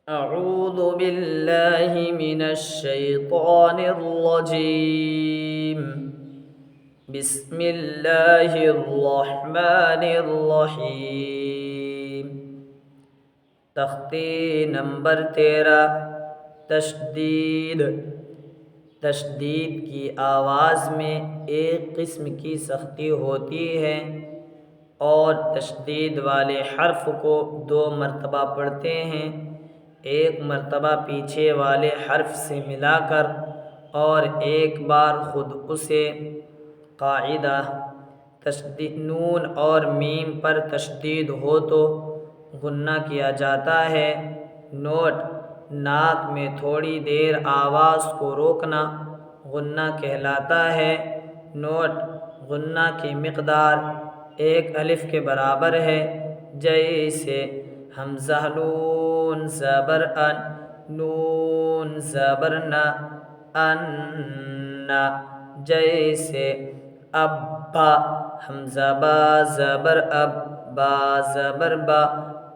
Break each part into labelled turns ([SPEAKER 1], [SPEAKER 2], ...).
[SPEAKER 1] أعوذ بالله من الشيطان الرجيم بسم الله الرحمن الرحيم तख्ती नंबर 13 तशदीद। तशदीद की आवाज़ में एक किस्म की सख्ती होती है और तशदीद वाले हर्फ को 2 मरतबा पढ़ते हैं, एक मरतबा पीछे वाले हर्फ से मिलाकर और एक बार ख़ुद उसे। कायदा तशदीद नून और मीम पर तशदीद हो तो गुन्ना किया जाता है। नोट: नाक में थोड़ी देर आवाज़ को रोकना गुन्ना कहलाता है। नोट: गुन्ना की मिक़दार एक अलिफ के बराबर है। जैसे हमज़ा नून ज़बर अन, नून ज़बर न, अन्ना। जैसे अब्बा हमज़ा बा ज़बर अब, बा ज़बर बा,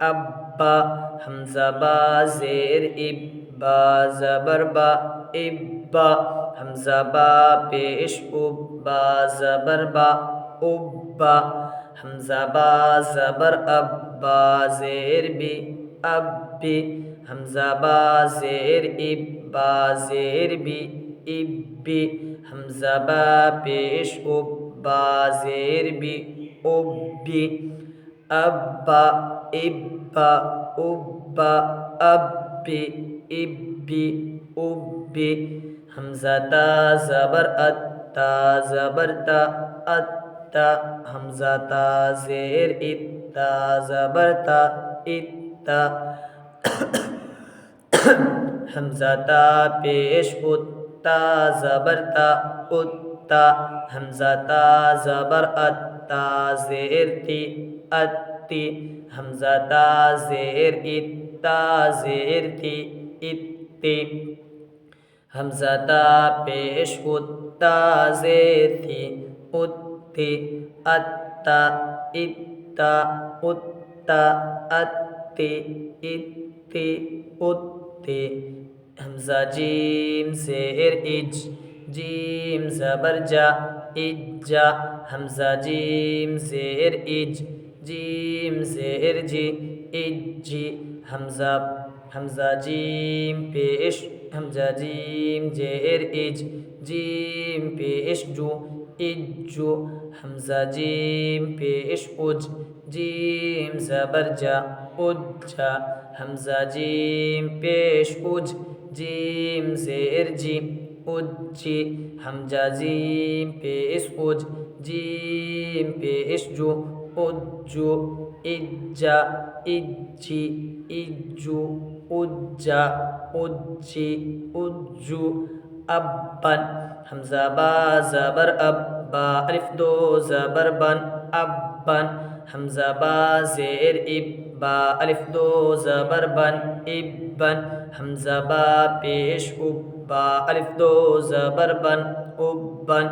[SPEAKER 1] अब्बा। हमज़ा बा ज़ेर इब, बा ज़बर बा, इब्बा। हमज़ा बा पेश उब, बा ज़बर बा, उब्बा। हमज़ा बा ज़बर अब, बा ज़ेर बी, अब्बी। हमज़ा बा ज़ेर इब, बा ज़ेर बी, इब्बी। हमज़ा बा पेश उब, बा ज़ेर बी, उब्बी। अब्बा इब्बा, उब्बा, अब्बी, इब्बी, उब्बी। हमज़ा ता ज़बर अत, ता ज़बर ता, अत्ता। हमज़ा ता ज़ेर इत, ता ज़बर ता, इत्ता। हमज़ा ता पेश उत, ता ज़बर ता, उत्ता। हमज़ा ता ज़बर अत, ता ज़ेर ती, अत्ती। हमज़ा ता ज़ेर इत, ता ज़ेर ती, इत्ती। हमज़ा ता पेश उत, ता ज़ेर थी, उत्ती। अत्ता, इत्ता, उत्ता, अत्ती, इत्ती, उत्ती। हमज़ा जीम ज़ेर इज, जीम ज़बर जा, इज्जा। हमज़ा जीम ज़ेर इज, जीम ज़ेर जी, इज्जी। हमज़ा हमज़ा जीम पेश हमज़ा जीम ज़ेर इज, जीम पेश जू, इज्जू। हमज़ा जीम पेश उज, जीम ज़बर जा, उज्जा। हमज़ा जीम पेश उज, जीम ज़ेर जी, उज्जी। हमज़ा जीम पेश उज, जीम पेश जू, उज्जू। इज्जा, इज्जी, इज्जू, उज्जा, उज्जी, उज्जू। अब्बन हमज़ा बा ज़बर अब, बा अलिफ दो ज़बर बन, अब्बन। हमज़ा बा ज़ेर इब, बा अलिफ दो ज़बर बन, इब्बन। हमज़ा बा पेश उब, बा अलिफ दो ज़बर बन, उब्बन।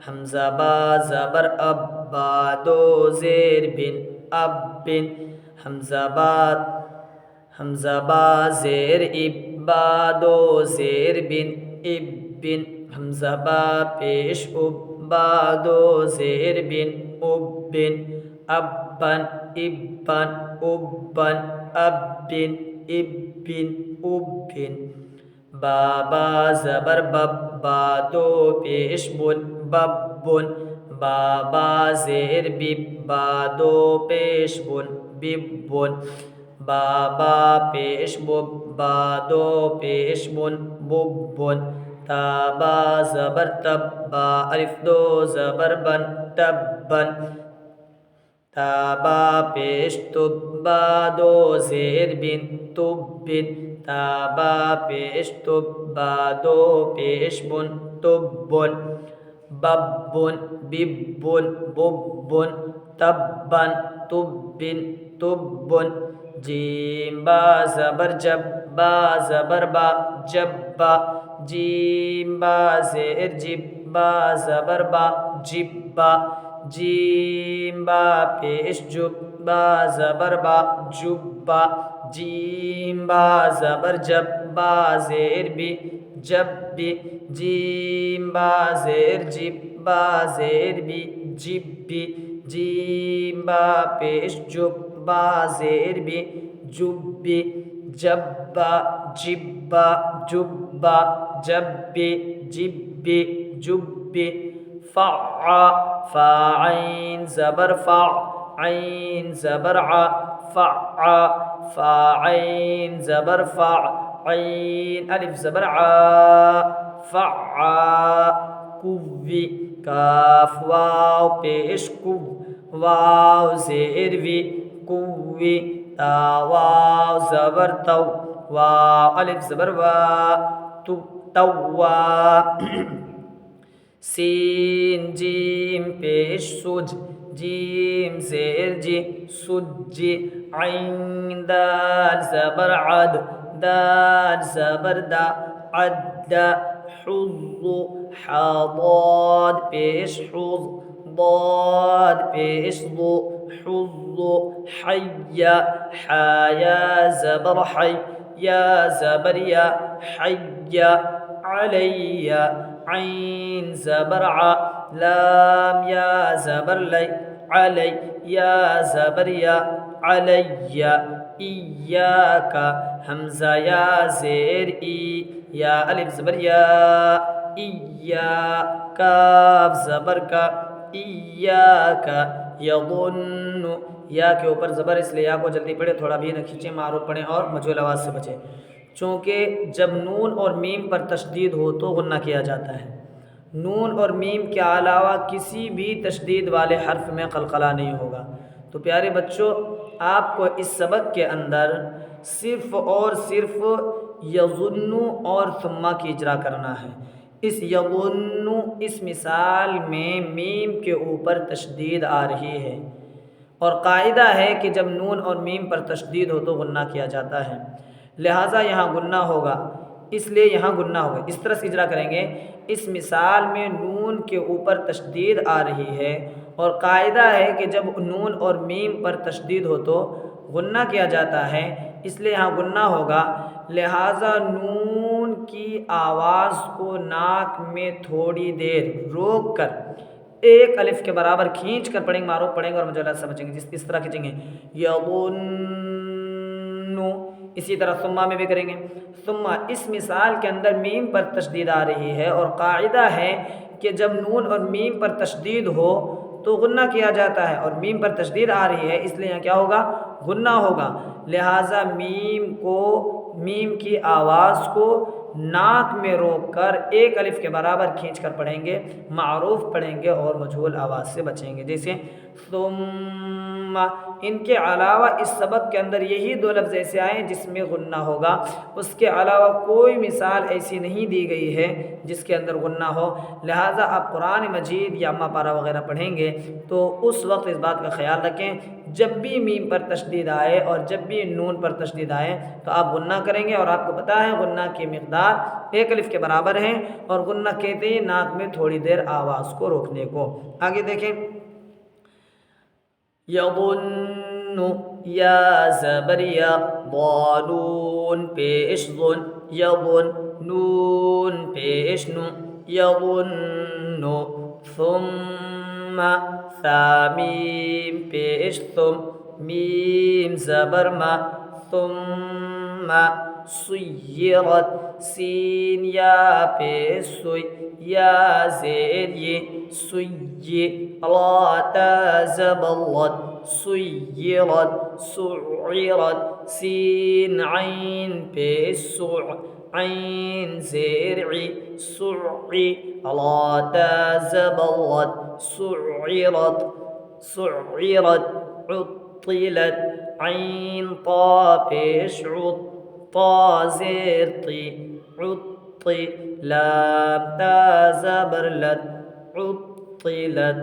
[SPEAKER 1] हमज़ा बा ज़बर अब, बा दो ज़ेर बिन, अब्बिन। हमज़ा बा ज़ेर इब, बा दो ज़ेर बिन, इब्बिन। हमज़ा बा पेश उब, बा दो ज़ेर बिन, उब्बिन। अब्बन, इब्बन, उब्बन, अब्बिन, इब्बिन, उब्बिन। बाबा ज़बर बब, बा दो पेश बुन, बब्बुन। बाबा ज़ेर बिब, बा दो पेश बुन, बिब्बुन। बाबा पेश बुब, बा दो पेश बुन, बुब्बुन। ताबा ज़बर तब, बा अलिफ दो ज़बर बन, तब्बन। ताबा पेश तुब, बा दो ज़ेर बिन, तुब्बिन। ताबा पेश तुब, बा दो पेश बुन, तुब्बुन। बब्बुन, बिब्बुन, बुब्बुन। तब्बन, तुब्बिन, तुब्बुन। जीम बा ज़बर जब, बा ज़बर बा, जब्बा। जीम बा ज़ेर जिब, बा ज़बर बा, जिब्बा। जीम बा पेश जुब, बा ज़बर बा, जुब्बा। जीम बा ज़बर जब बा ज़ेर बी जब बी जीम बा ज़ेर जिब बा ज़ेर बी जिब बी जीम बा पेश जुब बा ज़ेर बी जुब्बी जब्बा जिब्बा जुब्बा जब्बी जिब्बी जुब्बी फ़अ फ़ाइन ज़बर फ़अ ऐन ज़बर आ फ़अ फ़ाइन ज़बर फ़अ ऐन अलिफ ज़बर आ फ़अ कुव्वी काफ वाव पेश कुव वाव ज़ेर वी कुव्वी ता वाव ज़बर तव वाव अलिफ ज़बर वा तु तव्वा सीन जीम पेश सुज जीम ज़ेर जी सुज्जी ऐन दाल ज़बर अद दाल ज़बर दा अद्दा हुज़्ज़ु हादाद पेश हुज़ ضاد पेश ज़ु हुज़्ज़ु हय्या हाया ज़बर हय या ज़बर या हय्या अलैया ऐन ज़बर आ लाम या ज़बर लै अलै या ज़बर या अलैया इय्याका हमज़ा या ज़ेर ई या अलिफ ज़बर या इय्या काफ ज़बर का इय्याका यज़ुन्नु या के ऊपर ज़बर इसलिए या को जल्दी पढ़े, थोड़ा भी न खींचे, मारूफ पढ़ें और मजहूल आवाज़ से बचें। चूँकि जब नून और मीम पर तशदीद हो तो गुन्ना किया जाता है। नून और मीम के अलावा किसी भी तशदीद वाले हर्फ में क़लक़ला नहीं होगा। तो प्यारे बच्चों, आपको इस सबक के अंदर सिर्फ़ और सिर्फ यज़ुन्नु और सुम्मा की इजरा करना है। इस यज़ुन्नु इस मिसाल में मीम के ऊपर तशदीद आ रही है और कायदा है कि जब नून और मीम पर तशदीद हो तो गुन्ना किया जाता है, लिहाजा यहाँ गुन्ना होगा, इसलिए यहाँ गुन्ना होगा। इस तरह से इजरा करेंगे। इस मिसाल में नून के ऊपर तशदीद आ रही है और कायदा है कि जब नून और मीम पर तशदीद हो तो गुन्ना किया जाता है, इसलिए यहाँ गुन्ना होगा। लिहाजा नून की आवाज़ को नाक में थोड़ी देर रोक कर एक अलिफ के बराबर खींच कर पढ़ेंगे, मारूफ पढ़ेंगे और मुझे समझेंगे। इस तरह खींचेंगे यज़ुन्नु। इसी तरह सुम्मा में भी करेंगे। सुम्मा इस मिसाल के अंदर मीम पर तशदीद आ रही है और कायदा है कि जब नून और मीम पर तशदीद हो तो गुन्ना किया जाता है और मीम पर तशदीद आ रही है, इसलिए यहाँ क्या होगा, गुन्ना होगा। लिहाजा मीम की आवाज़ को नाक में रोक कर एक अलिफ के बराबर खींच कर पढ़ेंगे, मारूफ पढ़ेंगे और मजहूल आवाज़ से बचेंगे, जैसे सुम्मा। इनके अलावा इस सबक के अंदर यही दो लफ्ज़ ऐसे आए जिसमें गुन्ना होगा, उसके अलावा कोई मिसाल ऐसी नहीं दी गई है जिसके अंदर गुन्ना हो। लिहाजा आप कुरान मजीद या अम्मा पारा वगैरह पढ़ेंगे तो उस वक्त इस बात का ख्याल रखें, जब भी मीम पर तशदीद आए और जब भी नून पर तशदीद आए तो आप गुन्ना करेंगे। और आपको पता है गुन्ना की मिक़दार एक अलिफ के बराबर है और गुन्ना कहते हैं नाक में थोड़ी देर आवाज़ को रोकने को। आगे देखें, यज़ुन्नु या ज़बर या ज़ालून पेश ज़ुन यज़ुन नून पेश नु यज़ुन्नु सुम्मा सा मीम पेश तुम मीम ज़बर मा सुम्मा सुय्यरत सीन या पेश सुय या ज़ेर ये सुय्य रा ता ज़बरत सुय्यरत सुय्यरत सीन ऐन पेश सुय ऐन ज़ेर ई सुई रा ता ज़बरत सुय्यरत सुय्यरत उत्तिलत ऐन ता पेश उत ता ज़ेर ती उत्ति लाम ता ज़बर लत उत्तिलत